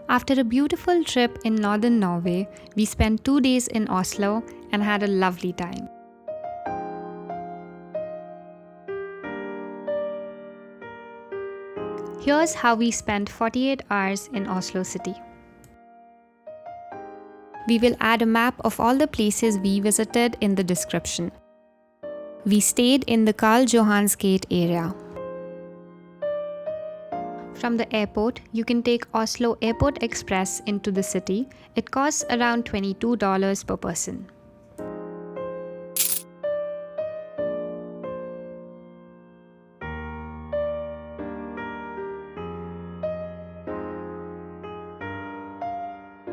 After a beautiful trip in northern Norway, we spent 2 days in Oslo and had a lovely time. Here's how we spent 48 hours in Oslo city. We will add a map of all the places we visited in the description. We stayed in the Karl Johans Gate area. From the airport, you can take Oslo Airport Express into the city. It costs around $22 per person.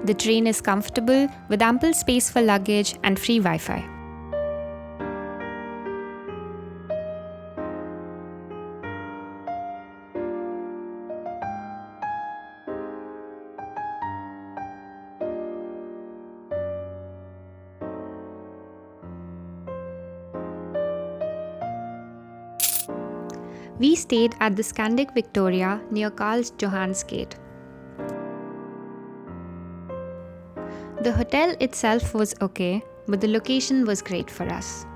The train is comfortable with ample space for luggage and free Wi-Fi. We stayed at the Scandic Victoria near Karl Johans Gate. The hotel itself was okay, but the location was great for us.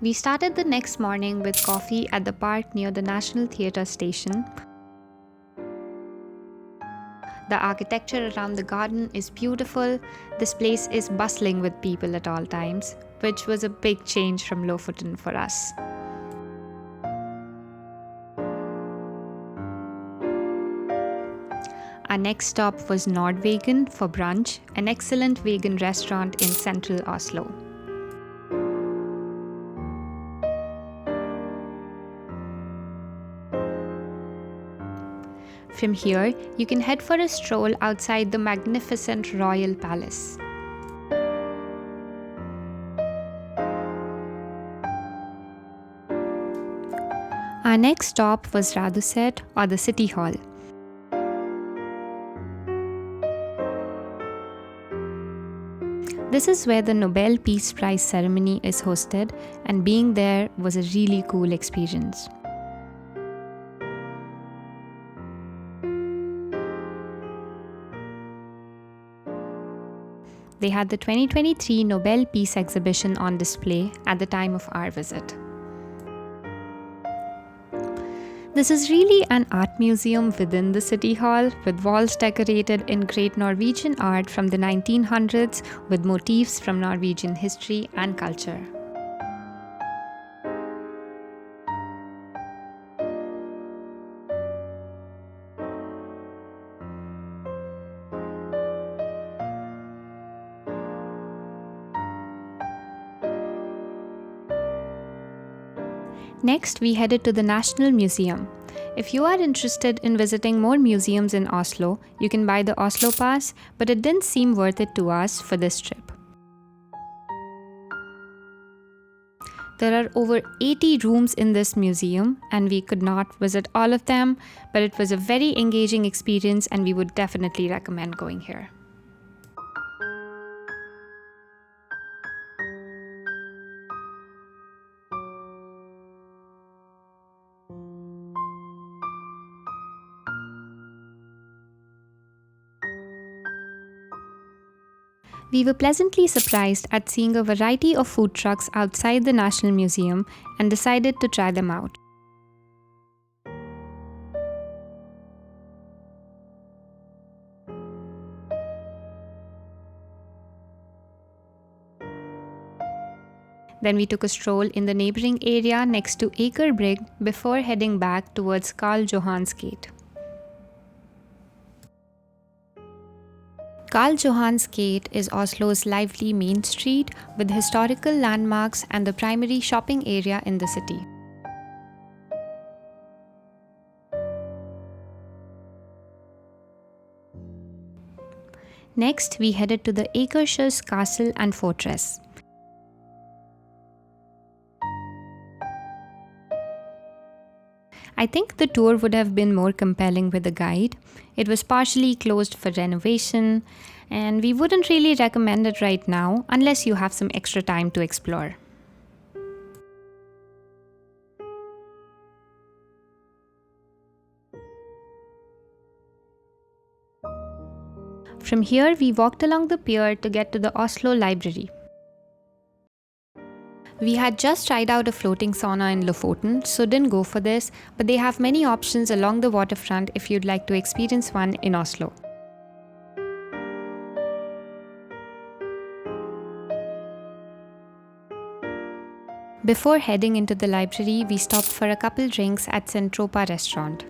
We started the next morning with coffee at the park near the National Theatre station. The architecture around the garden is beautiful. This place is bustling with people at all times, which was a big change from Lofoten for us. Our next stop was Norway for brunch, an excellent vegan restaurant in central Oslo. From here, you can head for a stroll outside the magnificent Royal Palace. Our next stop was Radhuset, or the City Hall. This is where the Nobel Peace Prize ceremony is hosted, and being there was a really cool experience. They had the 2023 Nobel Peace Exhibition on display at the time of our visit. This is really an art museum within the City Hall, with walls decorated in great Norwegian art from the 1900s with motifs from Norwegian history and culture. Next, we headed to the National Museum. If you are interested in visiting more museums in Oslo, you can buy the Oslo Pass, but it didn't seem worth it to us for this trip. There are over 80 rooms in this museum, and we could not visit all of them, but it was a very engaging experience and we would definitely recommend going here. We were pleasantly surprised at seeing a variety of food trucks outside the National Museum and decided to try them out. Then we took a stroll in the neighboring area next to Aker Brygge before heading back towards Karl Johans Gate. Karl Johans Gate is Oslo's lively main street with historical landmarks and the primary shopping area in the city. Next, we headed to the Akershus Castle and Fortress. I think the tour would have been more compelling with a guide. It was partially closed for renovation, and we wouldn't really recommend it right now unless you have some extra time to explore. From here, we walked along the pier to get to the Oslo Library. We had just tried out a floating sauna in Lofoten, so didn't go for this, but they have many options along the waterfront if you'd like to experience one in Oslo. Before heading into the library, we stopped for a couple drinks at Centropa restaurant.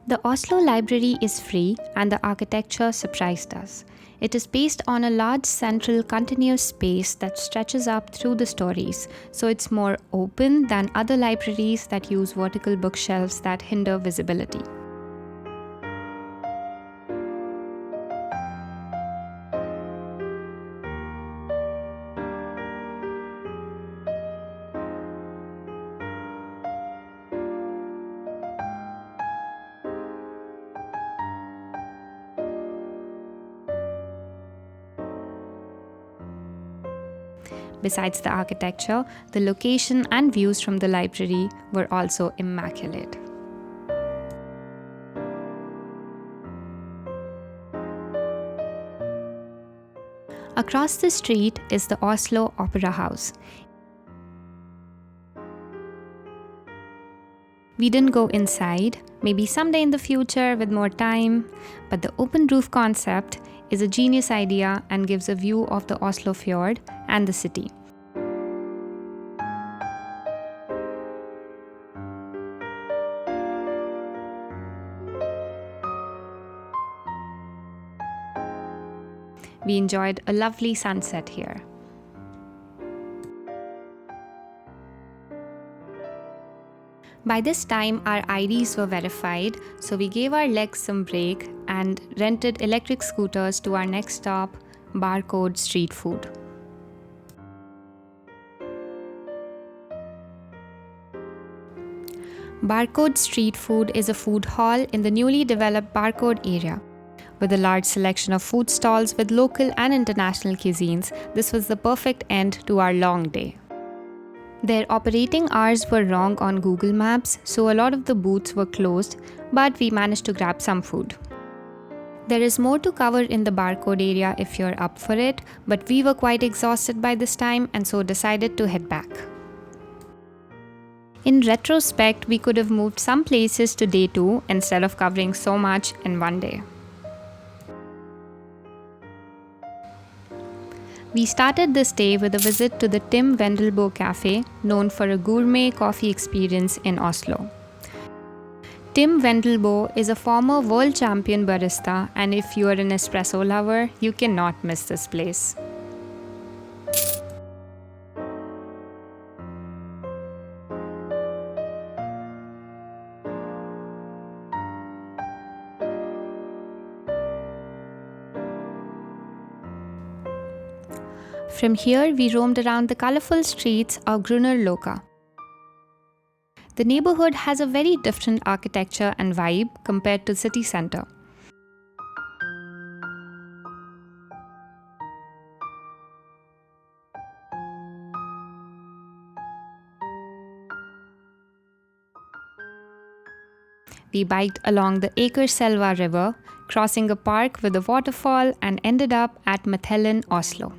The Oslo Library is free and the architecture surprised us. It is based on a large central continuous space that stretches up through the stories, so it's more open than other libraries that use vertical bookshelves that hinder visibility. Besides the architecture, the location and views from the library were also immaculate. Across the street is the Oslo Opera House. We didn't go inside, maybe someday in the future with more time, but the open roof concept is a genius idea and gives a view of the Oslo fjord and the city. We enjoyed a lovely sunset here. By this time, our IDs were verified, so we gave our legs some break and rented electric scooters to our next stop, Barcode Street Food. Barcode Street Food is a food hall in the newly developed Barcode area. With a large selection of food stalls with local and international cuisines, this was the perfect end to our long day. Their operating hours were wrong on Google Maps, so a lot of the booths were closed, but we managed to grab some food. There is more to cover in the Barcode area if you're up for it, but we were quite exhausted by this time and so decided to head back. In retrospect, we could have moved some places to day 2 instead of covering so much in one day. We started this day with a visit to the Tim Wendelboe Cafe, known for a gourmet coffee experience in Oslo. Tim Wendelboe is a former world champion barista, and if you are an espresso lover, you cannot miss this place. From here, we roamed around the colorful streets of Grunner Loka. The neighborhood has a very different architecture and vibe compared to city center. We biked along the Akerselva River, crossing a park with a waterfall and ended up at Methellen, Oslo.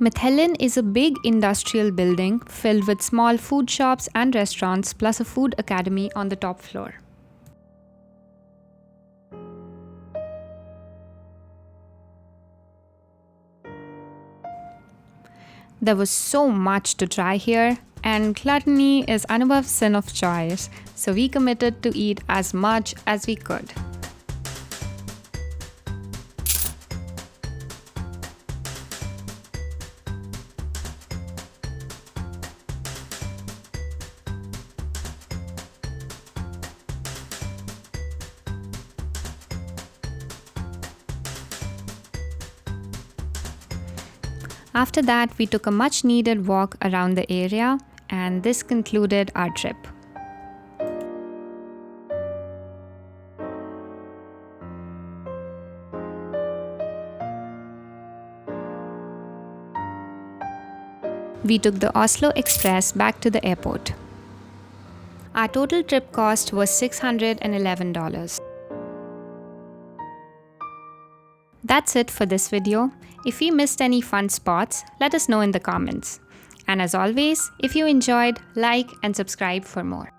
Methellen is a big industrial building filled with small food shops and restaurants plus a food academy on the top floor. There was so much to try here, and gluttony is Anubhav's sin of choice, so we committed to eat as much as we could. After that, we took a much needed walk around the area, and this concluded our trip. We took the Oslo Express back to the airport. Our total trip cost was $611. That's it for this video. If you missed any fun spots, let us know in the comments. And as always, if you enjoyed, like and subscribe for more.